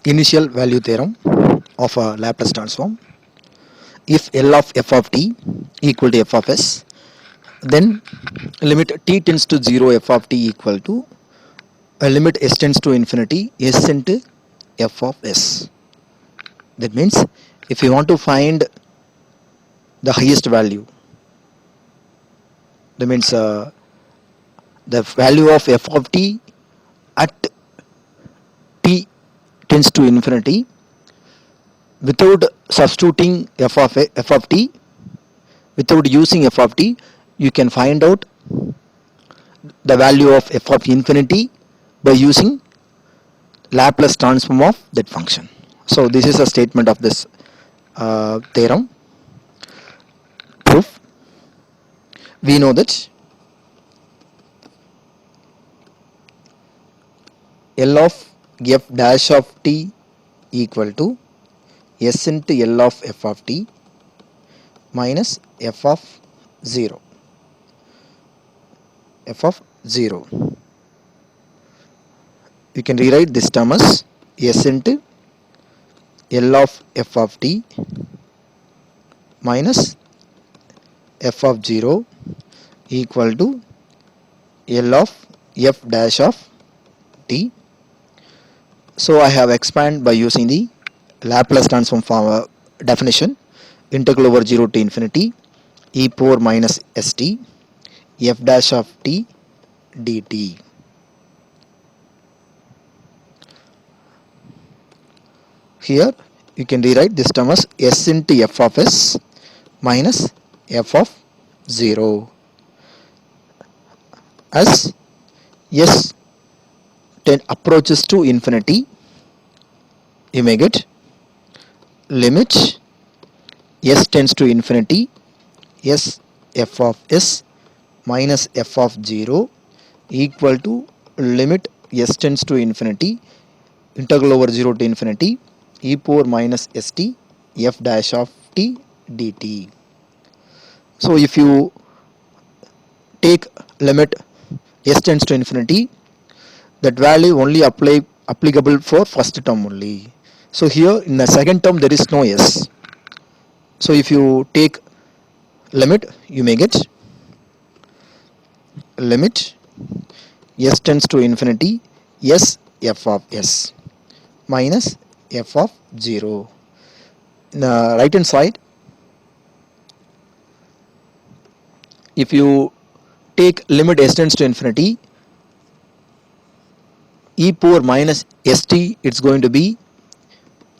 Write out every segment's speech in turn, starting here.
Initial value theorem of a Laplace transform. If L of f of t equal to f of s, then limit t tends to 0 f of t equal to a limit s tends to infinity s into f of s. That means if you want to find the highest value, that means the value of f of t at t tends to infinity without substituting f of t, without using f of t, you can find out the value of f of infinity by using Laplace transform of that function. So this is a statement of this theorem. Proof. We know that L of f dash of t equal to s into L of f of t minus f of 0. F of 0. You can rewrite this term as s into L of f of t minus f of 0 equal to L of f dash of t. So I have expanded by using the Laplace transform definition, integral over 0 to infinity e power minus st f dash of t dt. Here you can rewrite this term as s into f of s minus f of 0 as s approaches to infinity. You may get limit s tends to infinity s f of s minus f of 0 equal to limit s tends to infinity integral over 0 to infinity e power minus st f dash of t dt. So if you take limit s tends to infinity, that value only applicable for first term only. So here in the second term there is no s. So if you take limit, you may get limit s tends to infinity s f of s minus f of 0. In the right hand side, if you take limit s tends to infinity e power minus st, it's going to be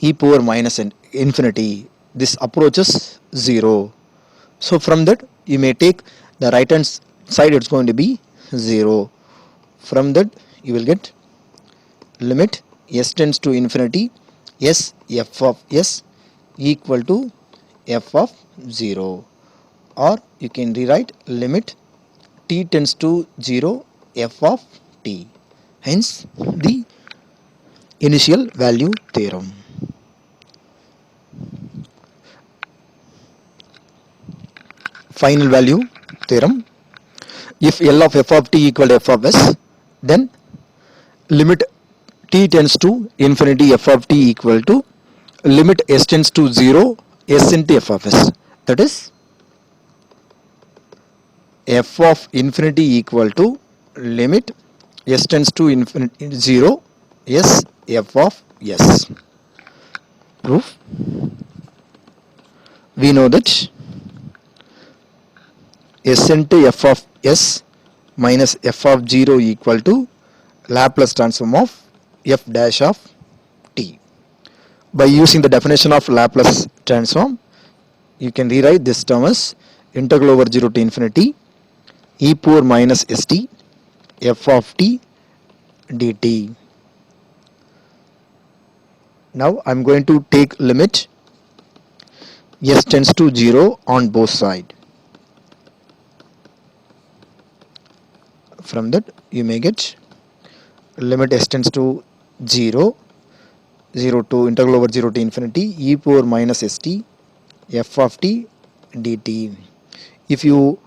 e power minus infinity. This approaches 0. So from that you may take the right hand side, it's going to be 0. From that you will get limit s tends to infinity s f of s equal to f of 0, or you can rewrite limit t tends to 0 f of t. Hence the initial value theorem. Final value theorem. If L of f of t equal to f of s, then limit t tends to infinity f of t equal to limit s tends to 0 s into f of s. That is f of infinity equal to limit s tends to infinity 0 s f of s. Proof. We know that s into f of s minus f of 0 equal to Laplace transform of f dash of t. By using the definition of Laplace transform, you can rewrite this term as integral over 0 to infinity e power minus st f of t dt. Now I am going to take limit s tends to 0 on both sides. From that you may get limit s tends to 0 to integral over 0 to infinity e power minus st f of t dt. If you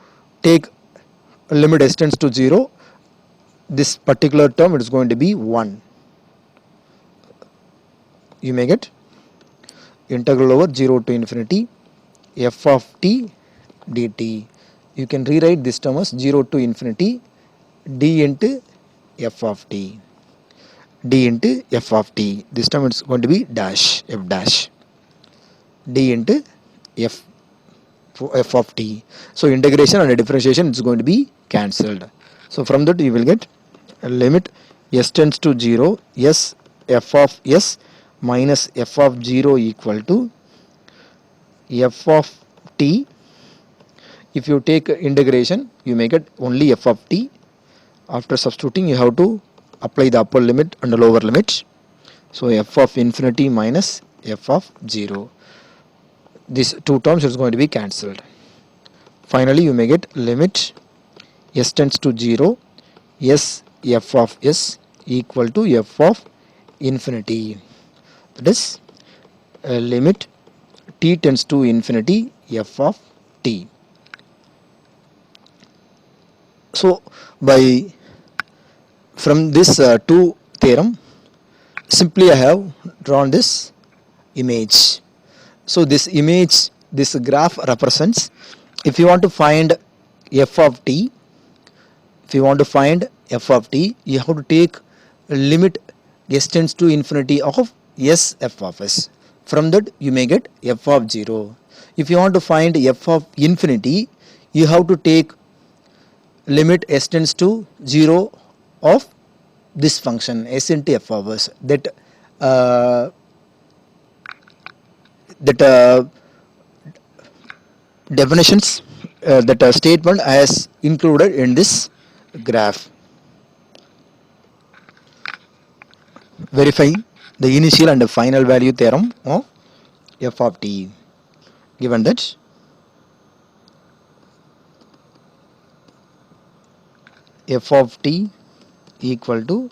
take limit s tends to 0, this particular term it is going to be 1. you may get integral over 0 to infinity f of t dt. You can rewrite this term as 0 to infinity d into f of t. D into f of t. This time it's going to be dash, f dash. D into f of t. So integration and differentiation is going to be cancelled. So from that you will get a limit s tends to 0, s f of s minus f of 0 equal to f of t. If you take integration, you make it only f of t. After substituting, you have to apply the upper limit and the lower limit. So f of infinity minus f of 0. These two terms is going to be cancelled. Finally, you may get limit s tends to 0, s f of s equal to f of infinity. That is limit t tends to infinity f of t. So from this two theorem, simply I have drawn this image. So this image, this graph represents, if you want to find f of t, you have to take limit s tends to infinity of s f of s. From that you may get f of 0. If you want to find f of infinity, you have to take limit s tends to 0 of this function s into f of s. That definitions, that statement as included in this graph. Verify the initial and the final value theorem of f of t. Given that f of t equal to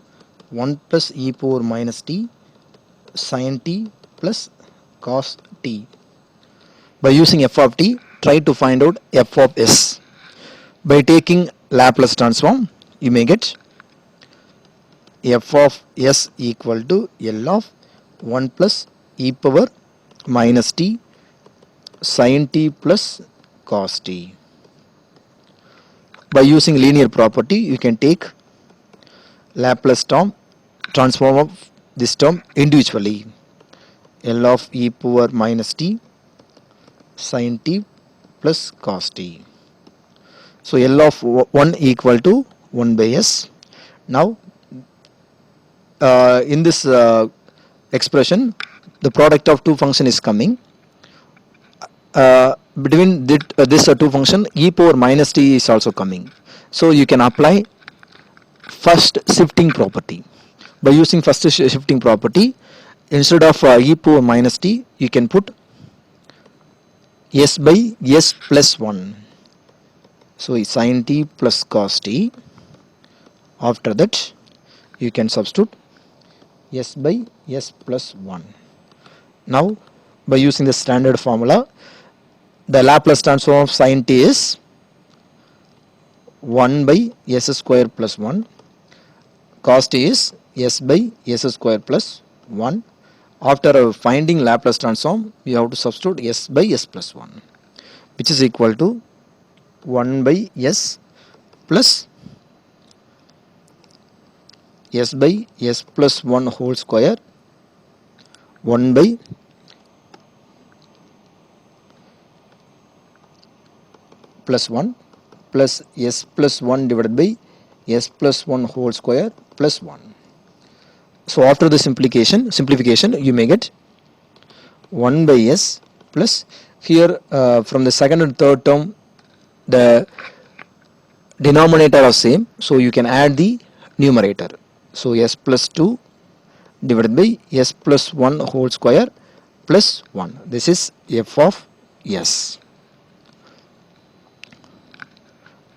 1 plus e power minus t sin t plus cos t. By using f of t, try to find out f of s. By taking Laplace transform, you may get f of s equal to L of 1 plus e power minus t sin t plus cos t. By using linear property, you can take Laplace transform of this term individually. L of e power minus t sin t plus cos t. So L of 1 equal to 1 by s. Now in this expression, the product of two function is coming. Between this two function, e power minus t is also coming. So you can apply first shifting property. By using first shifting property, instead of e power minus t, you can put s by s plus 1. So sin t plus cos t. After that, you can substitute s by s plus 1. Now, by using the standard formula, the Laplace transform of sin t is 1 by s square plus 1. Cos t is s by s square plus 1. After finding Laplace transform, we have to substitute s by s plus 1, which is equal to 1 by s plus s by s plus 1 whole square 1 by plus 1 plus s plus 1 divided by s plus 1 whole square plus 1. So after the simplification, you may get 1 by s plus, here from the second and third term, the denominator are same, so you can add the numerator. So s plus 2 divided by s plus 1 whole square plus 1. This is f of s.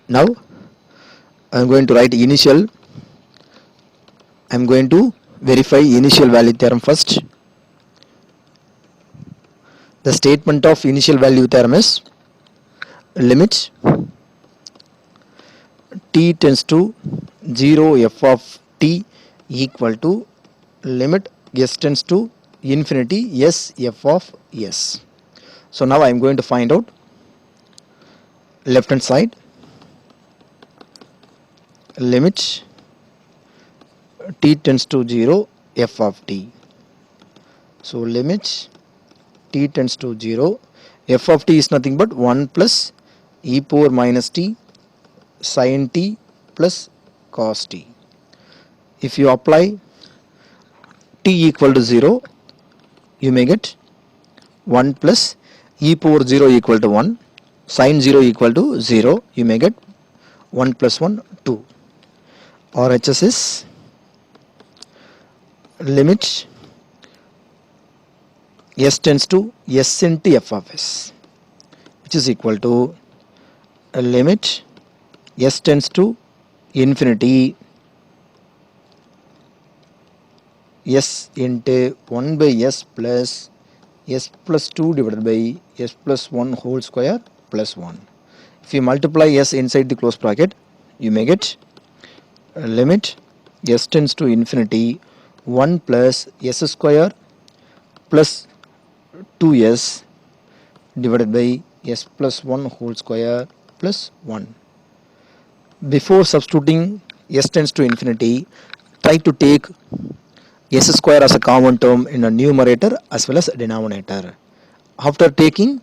Now I am going to write initial. I am going to verify initial value theorem first. The statement of initial value theorem is limit t tends to 0 f of t equal to limit s tends to infinity s f of s. So now I am going to find out left hand side, limit t tends to 0 f of t. So limit t tends to 0, f of t is nothing but 1 plus e power minus t sin t plus cos t. If you apply t equal to 0, you may get 1 plus e power 0 equal to 1, sin 0 equal to 0, you may get 1 plus 1, 2. RHS is limit s tends to s into f of s, which is equal to a limit s tends to infinity s into 1 by s plus 2 divided by s plus 1 whole square plus 1. If you multiply s inside the close bracket, you may get a limit s tends to infinity 1 plus s square plus 2s divided by s plus 1 whole square plus 1. Before substituting s tends to infinity, try to take s square as a common term in a numerator as well as a denominator. After taking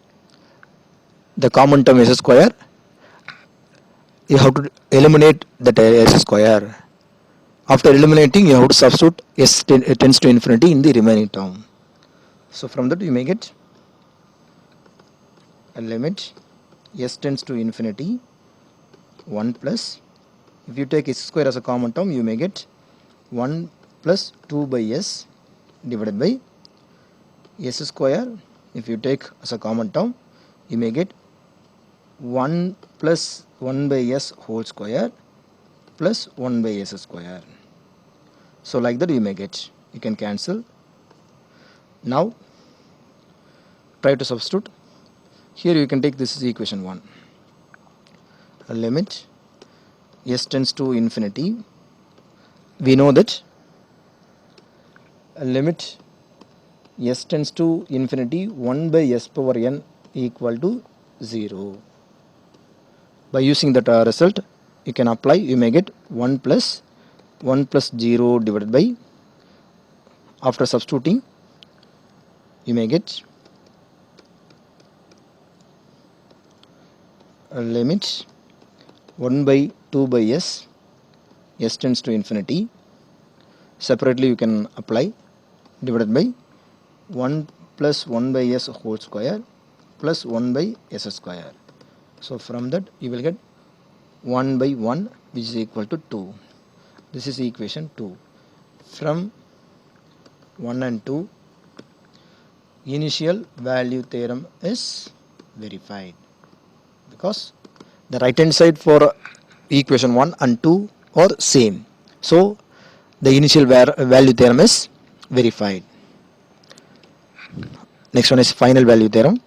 the common term s square, you have to eliminate that s square. After eliminating, you have to substitute s tends to infinity in the remaining term. So from that you may get a limit s tends to infinity 1 plus, if you take s square as a common term, you may get 1 plus 2 by s divided by s square. If you take as a common term, you may get 1 plus 1 by s whole square plus 1 by s square. So like that you may get, you can cancel. Now try to substitute. Here you can take this is equation 1. A limit s tends to infinity. We know that a limit s tends to infinity 1 by s power n equal to 0. By using that result, you can apply, you may get 1 plus 0 divided by, after substituting, you may get a limit 1 by 2 by s tends to infinity. Separately you can apply, divided by 1 plus 1 by s whole square plus 1 by s square. So from that you will get 1 by 1, which is equal to 2. This is equation 2. From 1 and 2, initial value theorem is verified, because the right hand side for equation 1 and 2 are same. So the initial value theorem is verified. Next one is final value theorem.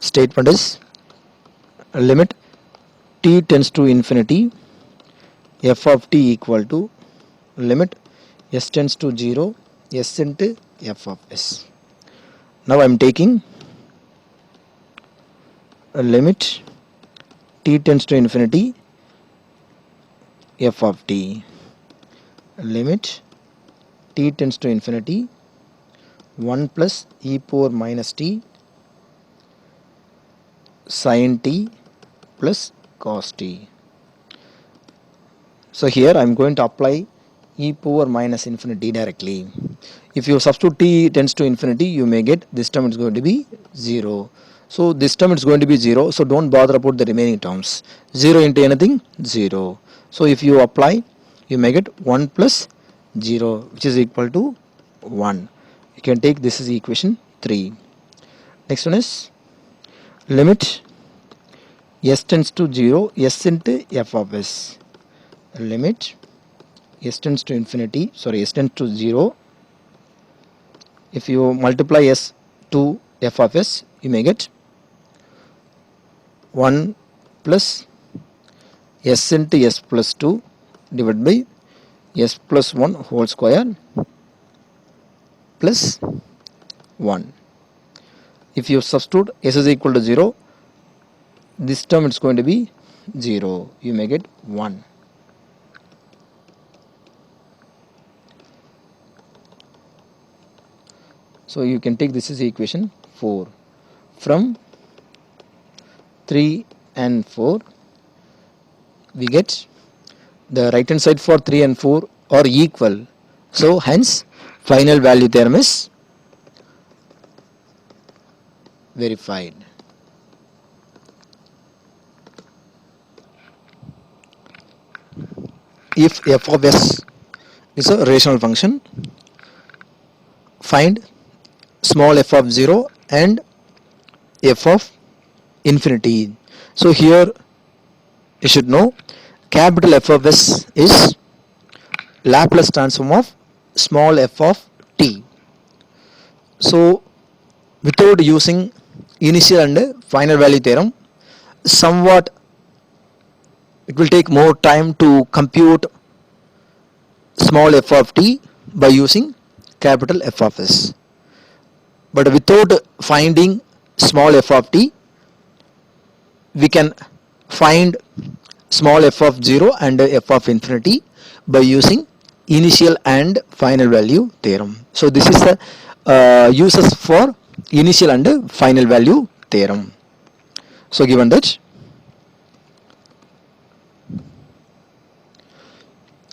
Statement is limit t tends to infinity f of t equal to limit s tends to 0 s into f of s. Now I am taking a limit t tends to infinity f of t, limit t tends to infinity 1 plus e power minus t sin t plus cos t. So here I am going to apply e power minus infinity directly. If you substitute t tends to infinity, you may get this term is going to be 0. So this term is going to be 0, so don't bother about the remaining terms. 0 into anything, 0. So if you apply, you may get 1 plus 0, which is equal to 1. You can take this is equation 3. Next one is limit s tends to 0 s into f of s. Limit s tends to infinity, s tends to 0. If you multiply s to f of s, you may get 1 plus s into s plus 2 divided by s plus 1 whole square plus 1. If you substitute s is equal to 0, this term it's going to be 0. You may get 1. So you can take this as equation 4. From 3 and 4, we get the right hand side for 3 and 4 are equal. So hence final value theorem is verified. If f of s is a rational function, find small f of 0 and f of infinity. So here you should know capital F of s is Laplace transform of small f of t. So without using initial and final value theorem, somewhat it will take more time to compute small f of t by using capital F of s. But without finding small f of t, we can find small f of 0 and f of infinity by using initial and final value theorem. So this is the uses for initial and final value theorem. So given that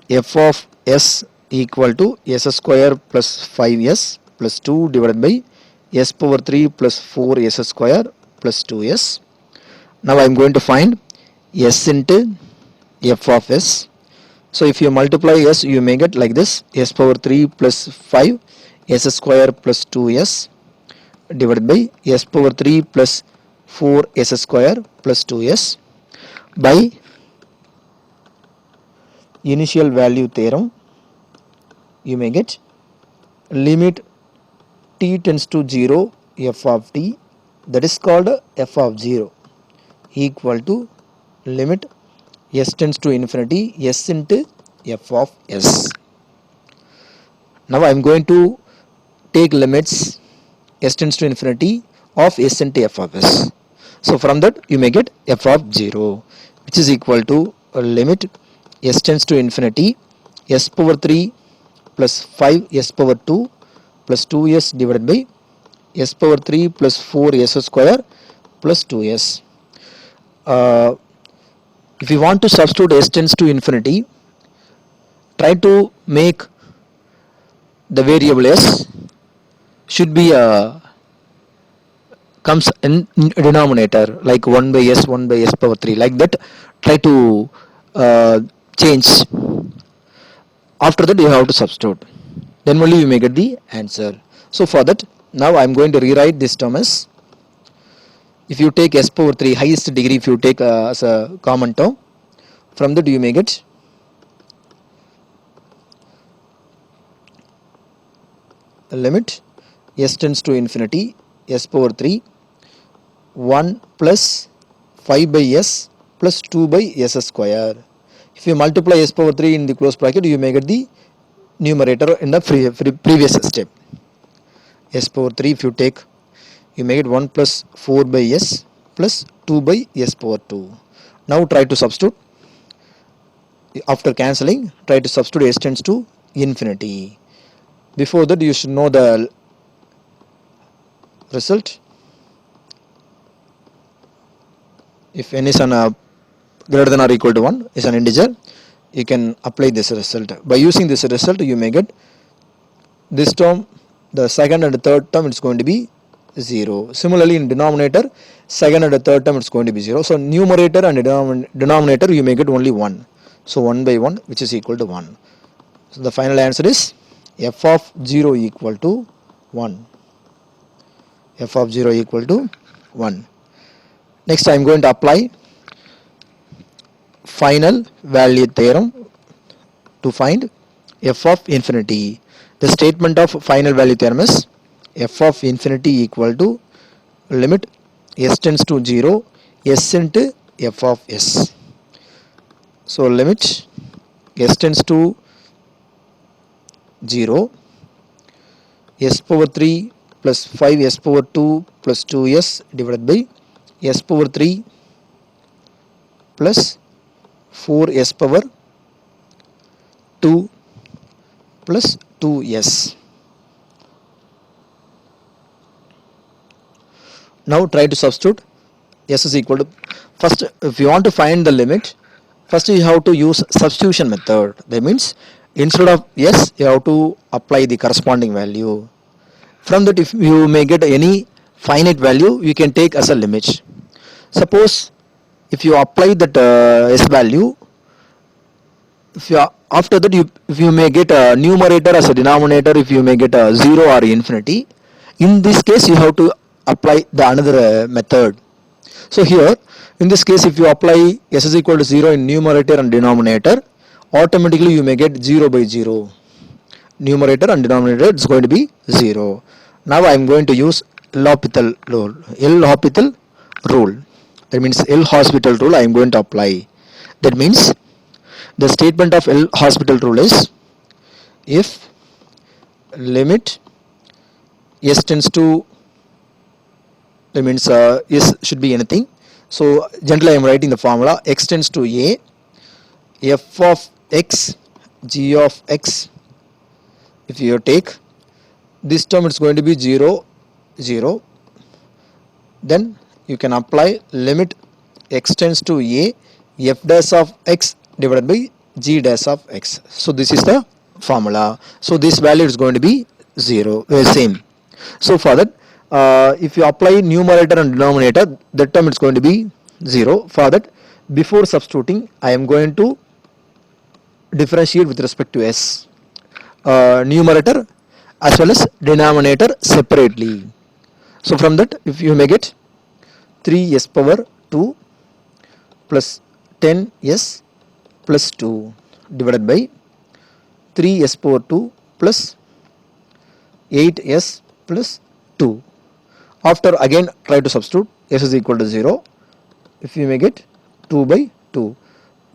f of s equal to s square plus 5s plus 2 divided by s power 3 plus 4s square plus 2s. Now I am going to find s into f of s. So if you multiply s, you may get like this: s power 3 plus 5 s square plus 2s divided by s power 3 plus 4s square plus 2s by initial value theorem. You may get limit t tends to 0 f of t, that is called f of 0, equal to limit s tends to infinity s into f of s. Now I am going to take limits s tends to infinity of s into f of s. So from that you may get f of 0, which is equal to limit s tends to infinity s power 3 plus 5 s power 2 plus 2s divided by s power 3 plus 4s square plus 2s. If you want to substitute s tends to infinity, try to make the variable s should be comes in denominator, like 1 by s, 1 by s power 3, like that. Try to change. After that you have to substitute, then only you may get the answer. So for that, now I am going to rewrite this term as, if you take s power 3 highest degree, if you take as a common term, from that you may get limit s tends to infinity s power 3 1 plus 5 by s plus 2 by s square. If you multiply s power 3 in the close bracket, you may get the numerator in the previous step. S power 3 if you take, you may get 1 plus 4 by s plus 2 by s power 2. Now try to substitute. After cancelling, try to substitute s tends to infinity. Before that you should know the result. If n is greater than or equal to 1 is an integer, you can apply this result. By using this result, you may get this term, the second and the third term, it's going to be 0. Similarly in denominator, second and the third term, it's going to be 0. So numerator and denominator, you may get only 1. So 1 by 1, which is equal to 1. So the final answer is f of 0 equal to 1. F of 0 equal to 1. Next I am going to apply final value theorem to find f of infinity. The statement of final value theorem is f of infinity equal to limit s tends to 0 s into f of s. So limit s tends to 0, s power 3 plus 5 s power 2 plus 2s divided by s power 3 plus 4s power 2 plus 2s. Now try to substitute s is equal to, first if you want to find the limit, first you have to use substitution method. That means instead of s you have to apply the corresponding value. From that, if you may get any finite value, you can take as a limit. Suppose if you apply that s value, after that if you may get a numerator as a denominator, if you may get a 0 or infinity, in this case you have to apply the another method. So here in this case, if you apply s is equal to 0 in numerator and denominator, automatically you may get 0 by 0. Numerator and denominator, it's going to be 0. Now I am going to use L'Hopital rule. L'Hopital rule. That means L'Hospital rule I am going to apply. That means the statement of L'Hospital rule is, if limit s tends to, that means s should be anything. So generally I am writing the formula x tends to a, f of x, g of x. If you take this term, it's going to be 0, 0. Then you can apply limit x tends to a, f dash of x divided by g dash of x. So this is the formula. So this value is going to be 0, same. So for that, if you apply numerator and denominator, that term it's going to be 0. For that, before substituting, I am going to differentiate with respect to s, numerator as well as denominator separately. So from that, if you may get 3s power 2 plus 10s plus 2 divided by 3s power 2 plus 8s plus 2. After again try to substitute s is equal to 0. If you may get 2 by 2.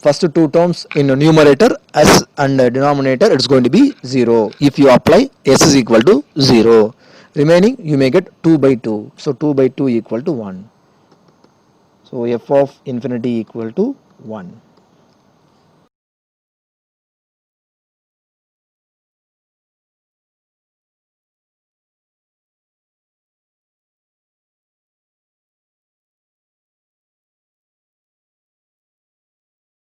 First two terms in numerator s and denominator, it's going to be 0. If you apply s is equal to 0, remaining you may get 2 by 2. So 2 by 2 equal to 1. So f of infinity equal to 1.